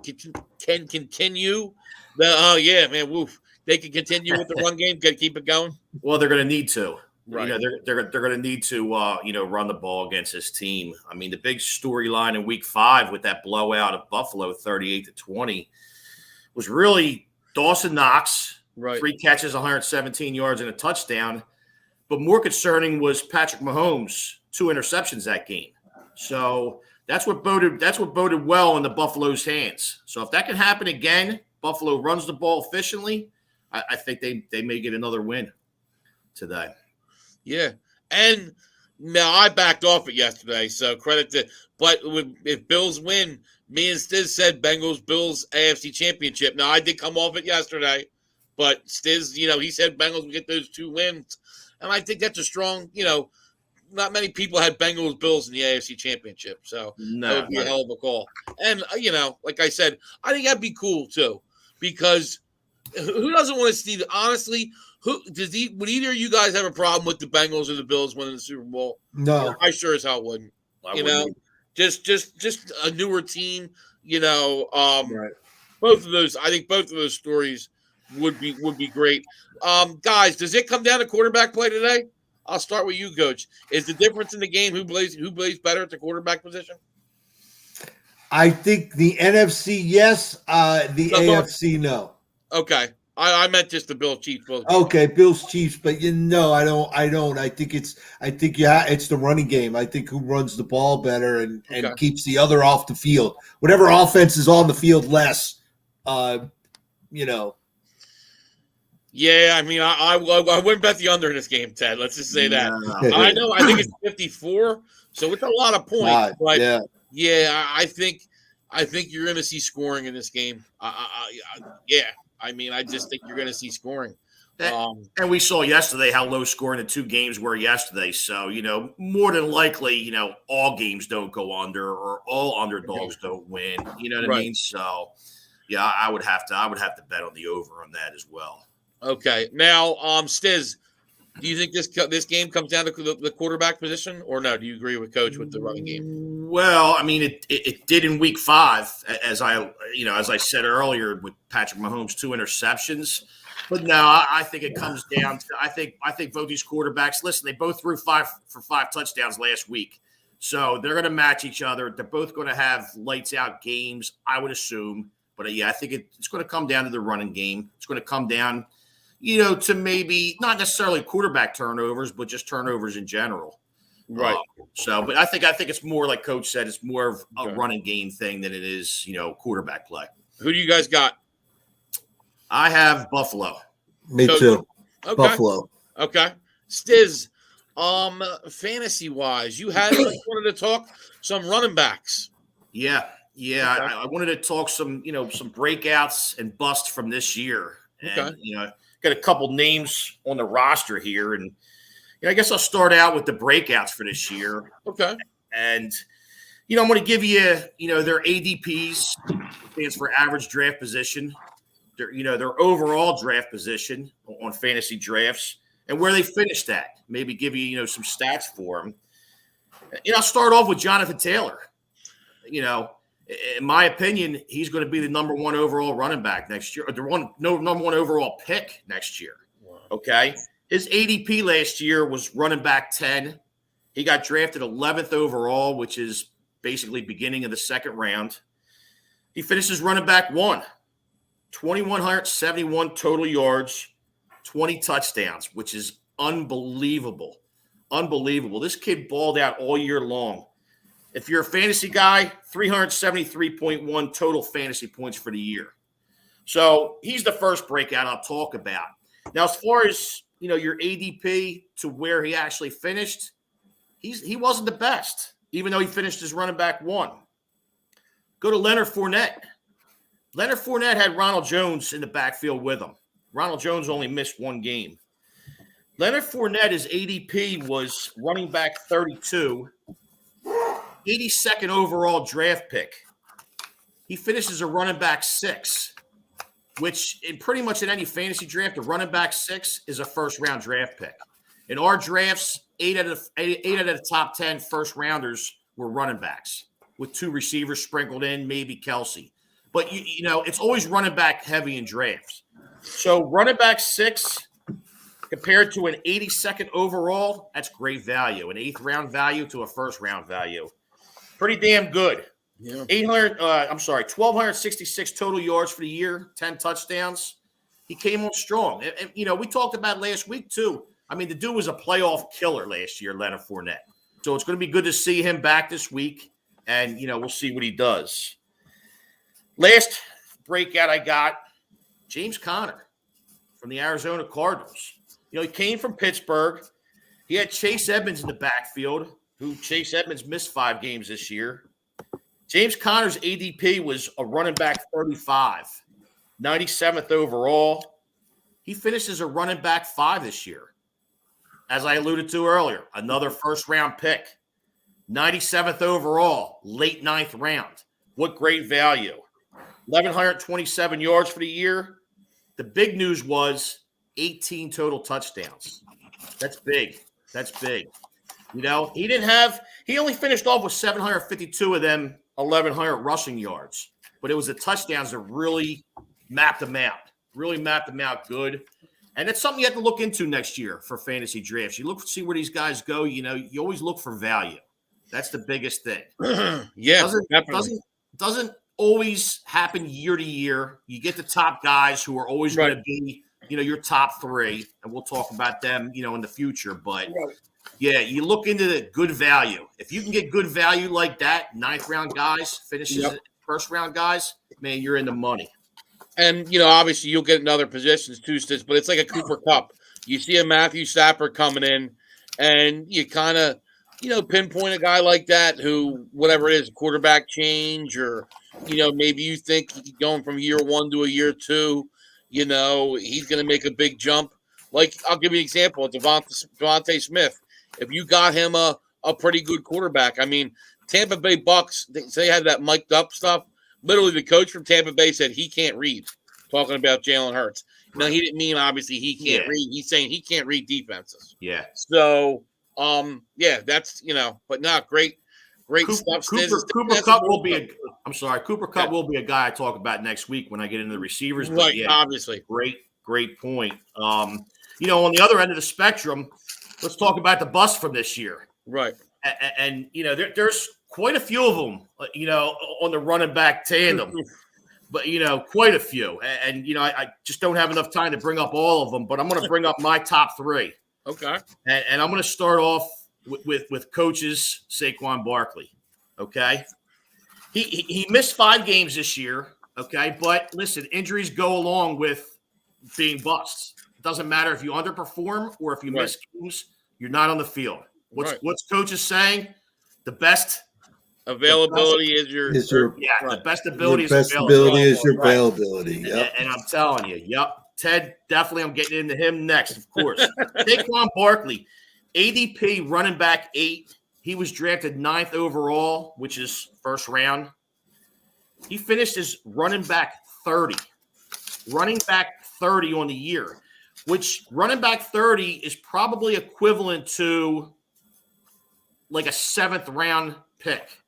Yeah, man, woof. They can continue with the run game, keep it going. Well, they're going to need to. Right. They're going to need to run the ball against this team. I mean, the big storyline in Week 5 with that blowout of Buffalo, 38-20, was really Dawson Knox, right? 3 catches, 117 yards, and a touchdown. But more concerning was Patrick Mahomes, 2 interceptions that game. So that's what boded well in the Buffalo's hands. So if that can happen again, Buffalo runs the ball efficiently, I think they may get another win today. Yeah. And now I backed off it yesterday, so credit to – but if Bills win, me and Stiz said Bengals-Bills AFC Championship. Now, I did come off it yesterday, but Stiz, he said Bengals would get those 2 wins. And I think that's a strong, not many people had Bengals-Bills in the AFC Championship. So that would be a hell of a call. And, like I said, I think that'd be cool too. Because who doesn't want to see – honestly, would either of you guys have a problem with the Bengals or the Bills winning the Super Bowl? No. I sure as hell wouldn't. Just a newer team, right. Both of those – I think both of those stories would be great. Guys, does it come down to quarterback play today? I'll start with you, Coach. Is the difference in the game who plays better at the quarterback position? I think the NFC, yes. The AFC, no. Okay. I meant just the Bills Chiefs. Okay, Bills Chiefs, but I don't. I think it's the running game. I think who runs the ball better and keeps the other off the field. Whatever offense is on the field less, Yeah, I mean, I wouldn't bet the under in this game, Ted. Let's just say that. I know. I think it's 54, so it's a lot of points. But I think you're going to see scoring in this game. I mean, I just think you're going to see scoring. And we saw yesterday how low scoring the 2 games were yesterday. So more than likely, all games don't go under or all underdogs don't win. You know what I mean? So yeah, I would have to bet on the over on that as well. Okay. Now, Stiz, do you think this game comes down to the quarterback position, or no? Do you agree with Coach with the running game? Well, I mean, it did in Week 5, as I said earlier, with Patrick Mahomes 2 interceptions. But no, I think it comes down to I think both these quarterbacks. Listen, they both threw 5 touchdowns last week, so they're going to match each other. They're both going to have lights out games, I would assume. But I think it's going to come down to the running game. It's going to come down, to maybe not necessarily quarterback turnovers, but just turnovers in general. Right. But I think it's more like Coach said. It's more of a running game thing than it is, quarterback play. Who do you guys got? I have Buffalo. Me too. Okay. Buffalo. Okay. Stiz, fantasy wise, you wanted to talk some running backs. Yeah. Okay. I wanted to talk some breakouts and busts from this year. And, got a couple names on the roster here. And I guess I'll start out with the breakouts for this year. Okay. And, I'm going to give you, their ADPs, stands for average draft position, their overall draft position on fantasy drafts and where they finished at. Maybe give you, some stats for them. I'll start off with Jonathan Taylor. In my opinion, he's going to be the number 1 overall running back next year, or number 1 overall pick next year. Wow. Okay. His ADP last year was running back 10. He got drafted 11th overall, which is basically beginning of the 2nd round. He finishes running back 1, 2,171 total yards, 20 touchdowns, which is unbelievable. Unbelievable. This kid balled out all year long. If you're a fantasy guy, 373.1 total fantasy points for the year. So he's the first breakout I'll talk about. Now, as far as your ADP to where he actually finished, he wasn't the best, even though he finished as running back 1. Go to Leonard Fournette. Leonard Fournette had Ronald Jones in the backfield with him. Ronald Jones only missed 1 game. Leonard Fournette, his ADP was running back 32, 82nd overall draft pick. He finishes a running back 6, which in pretty much in any fantasy draft, a running back 6 is a first-round draft pick. In our drafts, 8 out of the top 10 first-rounders were running backs, with 2 receivers sprinkled in, maybe Kelsey. But, it's always running back heavy in drafts. So running back 6 compared to an 82nd overall, that's great value. An 8th-round value to a first-round value. Pretty damn good. Yeah. 1,266 total yards for the year, 10 touchdowns. He came on strong. And we talked about last week, too. I mean, the dude was a playoff killer last year, Leonard Fournette. So it's going to be good to see him back this week. And, we'll see what he does. Last breakout I got, James Conner from the Arizona Cardinals. He came from Pittsburgh. He had Chase Edmonds in the backfield, who Chase Edmonds missed 5 games this year. James Conner's ADP was a running back 35, 97th overall. He finishes a running back 5 this year. As I alluded to earlier, another first-round pick, 97th overall, late 9th round. What great value. 1,127 yards for the year. The big news was 18 total touchdowns. That's big. That's big. He only finished off with 752 of them, 1,100 rushing yards. But it was the touchdowns that really mapped them out. Good. And it's something you have to look into next year for fantasy drafts. You see where these guys go. You always look for value. That's the biggest thing. Yeah, doesn't always happen year to year. You get the top guys who are always going to be, your top 3, and we'll talk about them, in the future. But yeah, you look into the good value. If you can get good value like that, 9th round guys, finishes first round guys, man, you're in the money. And, obviously you'll get in other positions too, Stitch, but it's like a Cooper Kupp. You see a Matthew Stafford coming in, and you kind of, pinpoint a guy like that who, whatever it is, quarterback change, or, maybe you think going from year 1 to a year 2, he's going to make a big jump. Like, I'll give you an example, Devontae Smith. If you got him a pretty good quarterback, I mean, Tampa Bay Bucks, they had that mic'd up stuff. Literally, the coach from Tampa Bay said he can't read, talking about Jalen Hurts. Now, he didn't mean, obviously, he can't read. He's saying he can't read defenses. Yeah. So, that's, but not great stuff. Cooper Kupp will be a guy I talk about next week when I get into the receivers. But right, obviously. Great point. On the other end of the spectrum, let's talk about the bust from this year. Right. And there's quite a few of them, on the running back tandem. But, quite a few. And I just don't have enough time to bring up all of them, but I'm going to bring up my top 3. Okay. And I'm going to start off with Coach's Saquon Barkley. Okay. He missed 5 games this year. Okay. But listen, injuries go along with being busts. It doesn't matter if you underperform or if you miss games, you're not on the field. What's Coach is saying? The best availability is your the best ability is your availability. Yep. And I'm telling you, Ted, definitely I'm getting into him next, of course. Saquon Barkley, ADP running back 8. He was drafted 9th overall, which is first round. He finished as running back 30. Running back 30 on the year, which running back 30 is probably equivalent to like a 7th round pick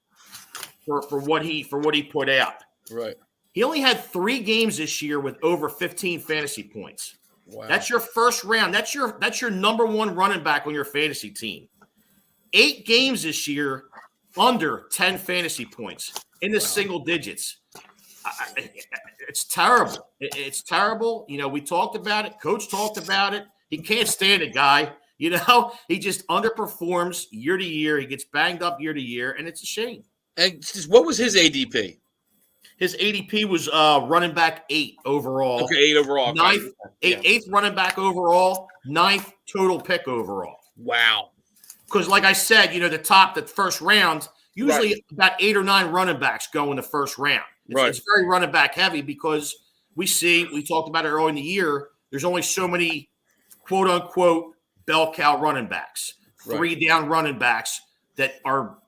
for what he put out. Right. He only had 3 games this year with over 15 fantasy points. Wow. That's your first round. That's your number 1 running back on your fantasy team. 8 games this year under 10 fantasy points in the single digits. It's terrible. It's terrible. We talked about it. Coach talked about it. He can't stand a guy You know, he just underperforms year to year. He gets banged up year to year, and it's a shame. And what was his ADP? His ADP was running back 8 overall. Okay, 8 overall. Eighth running back overall, 9th total pick overall. Wow. Because, like I said, the first round, usually about 8 or 9 running backs go in the first round. It's very running back heavy because we talked about it early in the year, there's only so many quote unquote bell cow running backs, 3-down running backs that are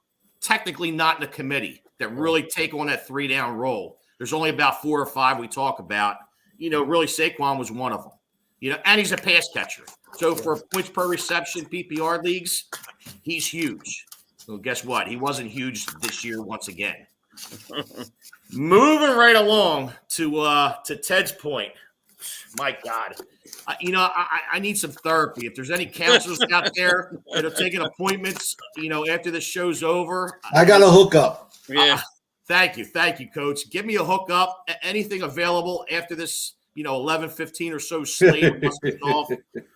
technically not in the committee that really take on that 3-down role. There's only about 4 or 5 we talk about. Really Saquon was one of them. And he's a pass catcher. So for points per reception PPR leagues, he's huge. Well, guess what? He wasn't huge this year once again. Moving right along to Ted's point. My God. I need some therapy. If there's any counselors out there that are taking appointments, after the show's over. I got a hookup. Yeah. Thank you, Coach. Give me a hookup. Anything available after this, 11:15 or so slate.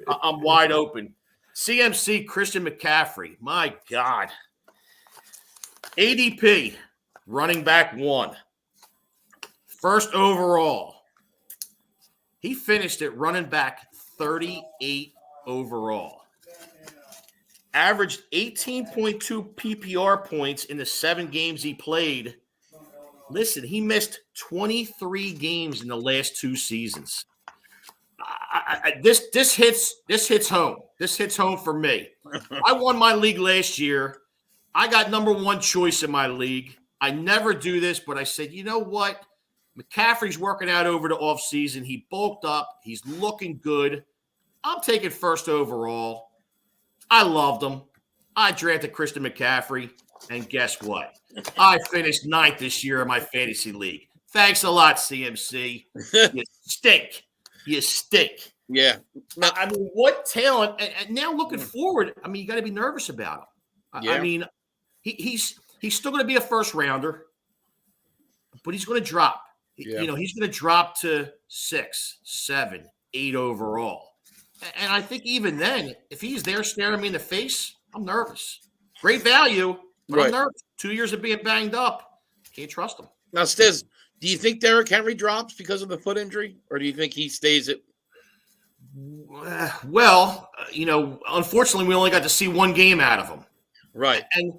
I'm wide open. CMC Christian McCaffrey. My God. ADP, running back 1. First overall. He finished at running back 38 overall. Averaged 18.2 PPR points in the 7 games he played. Listen, he missed 23 games in the last 2 seasons. This hits home. This hits home for me. I won my league last year. I got number 1 choice in my league. I never do this, but I said, you know what? McCaffrey's working out over the offseason. He bulked up. He's looking good. I'm taking first overall. I loved him. I drafted Christian McCaffrey. And guess what? I finished 9th this year in my fantasy league. Thanks a lot, CMC. You stink. You stink. Yeah. I mean, what talent. And now looking forward, I mean, you got to be nervous about him. Yeah. I mean, he's still going to be a first rounder, but he's going to drop. Yeah. He's going to drop to 6, 7, 8 overall. And I think even then, if he's there staring me in the face, I'm nervous. Great value, but I'm nervous. 2 years of being banged up. Can't trust him. Now, Stiz, do you think Derrick Henry drops because of the foot injury? Or do you think he stays at? Well, unfortunately, we only got to see 1 game out of him. Right. And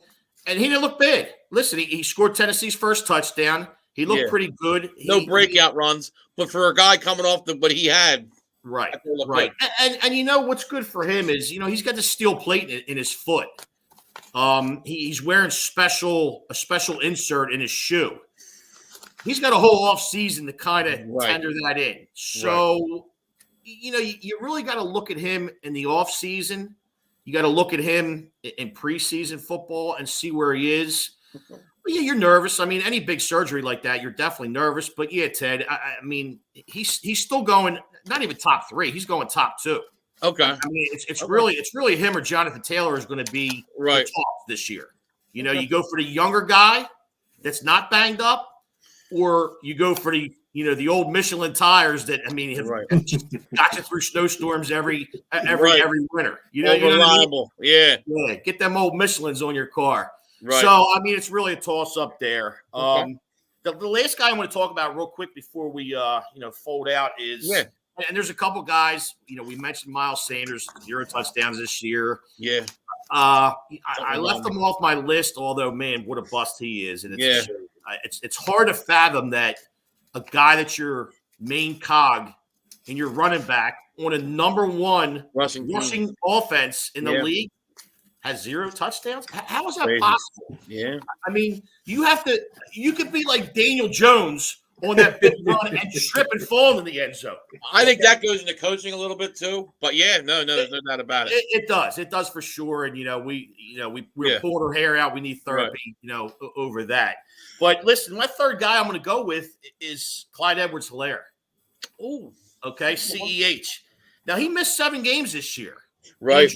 he didn't look bad. Listen, he scored Tennessee's first touchdown. He looked pretty good. No breakout runs, but for a guy coming off what he had. Right. And what's good for him is, he's got the steel plate in his foot. He's wearing a special insert in his shoe. He's got a whole off season to kind of tender that in. So, you really got to look at him in the off season. You got to look at him in preseason football and see where he is. But yeah, you're nervous. I mean, any big surgery like that, you're definitely nervous. But yeah, Ted, I mean, he's still going not even top 3. He's going top 2. Okay. I mean, it's really him or Jonathan Taylor is going to be the top this year. You go for the younger guy that's not banged up, or you go for the old Michelin tires that have just got you through snowstorms every winter. Reliable. Yeah. Get them old Michelins on your car. Right. So I mean, it's really a toss up there. Okay. The last guy I want to talk about real quick before we fold out is. Yeah. And there's a couple guys, we mentioned Miles Sanders, 0 touchdowns this year. Yeah. I left him off my list, although, man, what a bust he is. And it's hard to fathom that a guy that's your main cog and your running back on a number 1 rushing offense in the league has 0 touchdowns. How is that possible? Yeah. I mean, you could be like Daniel Jones on that big run and trip and fall in the end zone. I think that goes into coaching a little bit too. But yeah, there's no doubt about it. It does for sure. And we're pulling our hair out. We need therapy, over that. But listen, my third guy I'm going to go with is Clyde Edwards-Hilaire. Oh, okay, CEH. Now he missed 7 games this year. Right,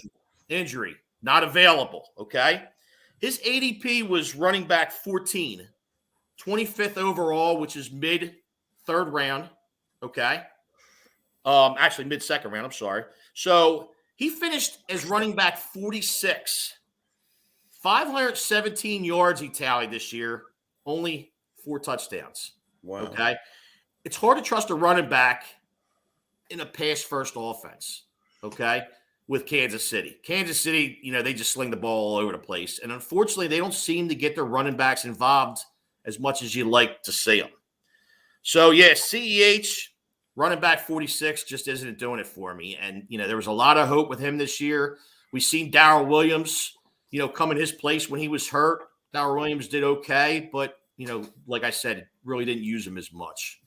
injury, not available. Okay, his ADP was running back 14. 25th overall, which is mid-3rd round, okay? Actually, mid-2nd round, I'm sorry. So He finished as running back 46. 517 yards he tallied this year, only 4 touchdowns. Wow. Okay. It's hard to trust a running back in a pass-first offense, okay, with Kansas City. Kansas City, they just sling the ball all over the place. And unfortunately, they don't seem to get their running backs involved as much as you'd like to see them. So, yeah, CEH, running back 46, just isn't doing it for me. And, there was a lot of hope with him this year. We've seen Darrell Williams, come in his place when he was hurt. Darrell Williams did okay, but, like I said, really didn't use him as much.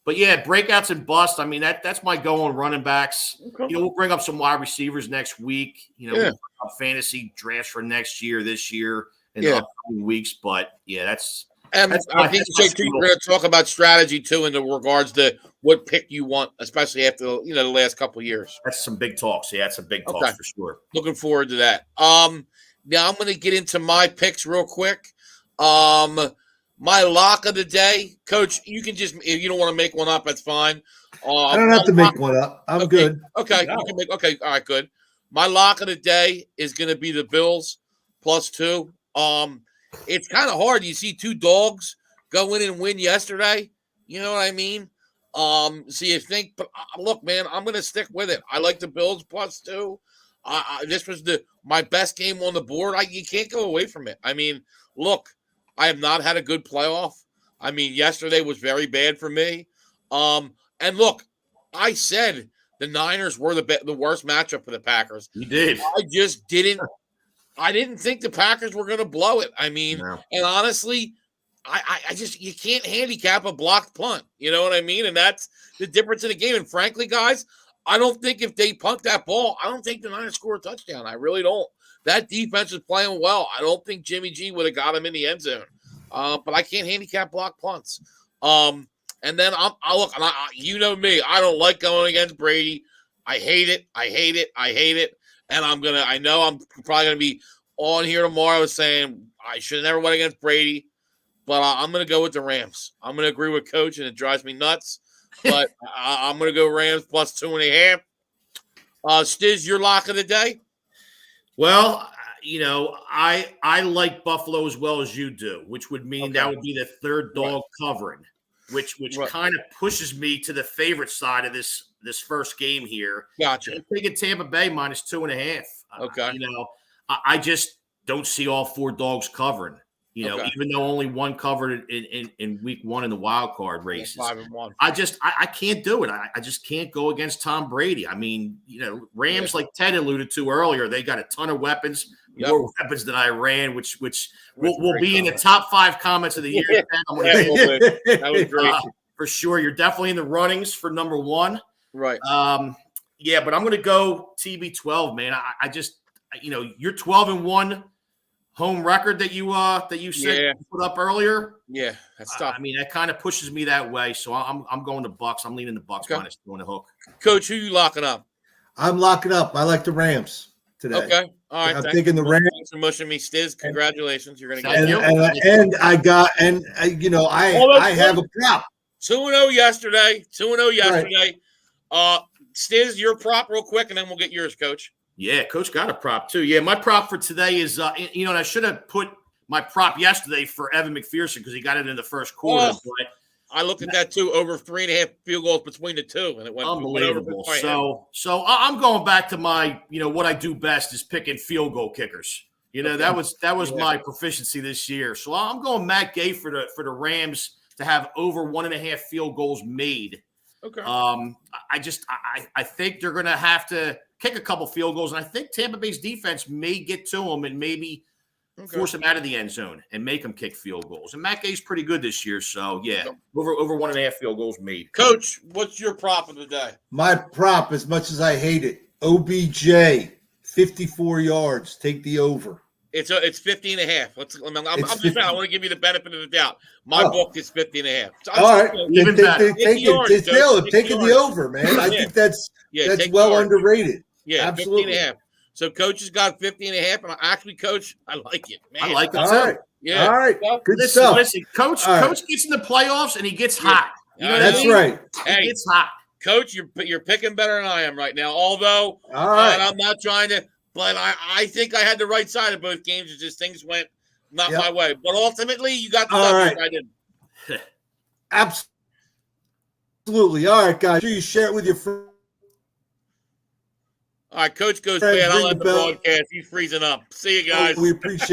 But, yeah, breakouts and bust. I mean, that's my go on running backs. Okay. We'll bring up some wide receivers next week. We'll bring up fantasy drafts for next year, this year, in the upcoming weeks. But, yeah, that's – And I think we're going to talk about strategy, too, in regards to what pick you want, especially after, the last couple of years. That's some big talks. Yeah, that's some big talks for sure. Looking forward to that. Now I'm going to get into my picks real quick. My lock of the day, Coach, you can just, if you don't want to make one up, that's fine. I don't have to make one up. I'm good. Okay. You can make, okay. All right, good. My lock of the day is going to be the Bills +2. It's kind of hard. You see 2 dogs go in and win yesterday. You know what I mean? So you think, but look, man, I'm going to stick with it. I like the Bills +2. This was my best game on the board. You can't go away from it. I mean, look, I have not had a good playoff. I mean, yesterday was very bad for me. And look, I said the Niners were the worst matchup for the Packers. You did. I just didn't. I didn't think the Packers were going to blow it. I mean, and honestly, I just, you can't handicap a blocked punt. You know what I mean? And that's the difference in the game. And frankly, guys, I don't think if they punt that ball, I don't think the Niners score a touchdown. I really don't. That defense is playing well. I don't think Jimmy G would have got him in the end zone. But I can't handicap block punts. And then I look, and you know me, I don't like going against Brady. I hate it. And I know I'm probably going to be on here tomorrow saying I should have never went against Brady, but I'm going to go with the Rams. I'm going to agree with Coach, and it drives me nuts. But I'm going to go Rams +2.5. Stiz, your lock of the day? Well, I like Buffalo as well as you do, which would mean that would be the third dog covering, which kind of pushes me to the favorite side of this first game here. Gotcha. I'm taking Tampa Bay -2.5. Okay. I just don't see all 4 dogs covering. Even though only one covered in week 1 in the wild card races. 5-1. I can't do it. I just can't go against Tom Brady. I mean, Rams, like Ted alluded to earlier, they got a ton of weapons, more weapons than Iran, which will be in the top 5 comments of the year. That was great. For sure. You're definitely in the runnings for number 1. Right. Yeah, but I'm going to go TB12, man. I just, you're 12-1. Home record that you said put up earlier. Yeah, that's tough. I mean, that kind of pushes me that way. So I'm going to Bucks. I'm leaning the Bucks -2 on the hook. Coach, who you locking up? I'm locking up. I like the Rams today. Okay, all right. I'm taking the Rams. Thanks for mushing me, Stiz. Congratulations, you're going to get it. I have a prop. 2-0 yesterday. 2-0 yesterday. Right. Stiz, your prop real quick, and then we'll get yours, Coach. Yeah, Coach got a prop too. Yeah, my prop for today is, and I should have put my prop yesterday for Evan McPherson because he got it in the first quarter. But I looked at that too, over 3.5 field goals between the two, and it went unbelievable. So I'm going back to my, what I do best is picking field goal kickers. That was my proficiency this year. So I'm going Matt Gay for the Rams to have over 1.5 field goals made. Okay. I think they're going to have to kick a couple field goals, and I think Tampa Bay's defense may get to them and maybe force them out of the end zone and make them kick field goals. And Matt Gay's pretty good this year, so yeah, over 1.5 field goals made. Coach, what's your prop of the day? My prop, as much as I hate it, OBJ, 54 yards. Take the over. It's 50.5. I'm just saying, I want to give you the benefit of the doubt. My book is 50.5. So all right, taking the over, man. I think that's well underrated. Yeah, absolutely. 50.5. So Coach has got 50.5, and actually, Coach, I like it, man. I like it all too. Right. Yeah, all right, good listen, stuff. Coach gets in the playoffs and he gets hot. That's right. He gets hot. Coach, you're picking better than I am right now. Although, All right. I'm not trying to, but I think I had the right side of both games. It's just things went not my way. But ultimately, you got the All W. right. I didn't. Absolutely. All right, guys. Sure you share it with your friends. All right, Coach goes Friends, bad. I'll ring end the the bell. broadcast. He's freezing up. See you guys. We appreciate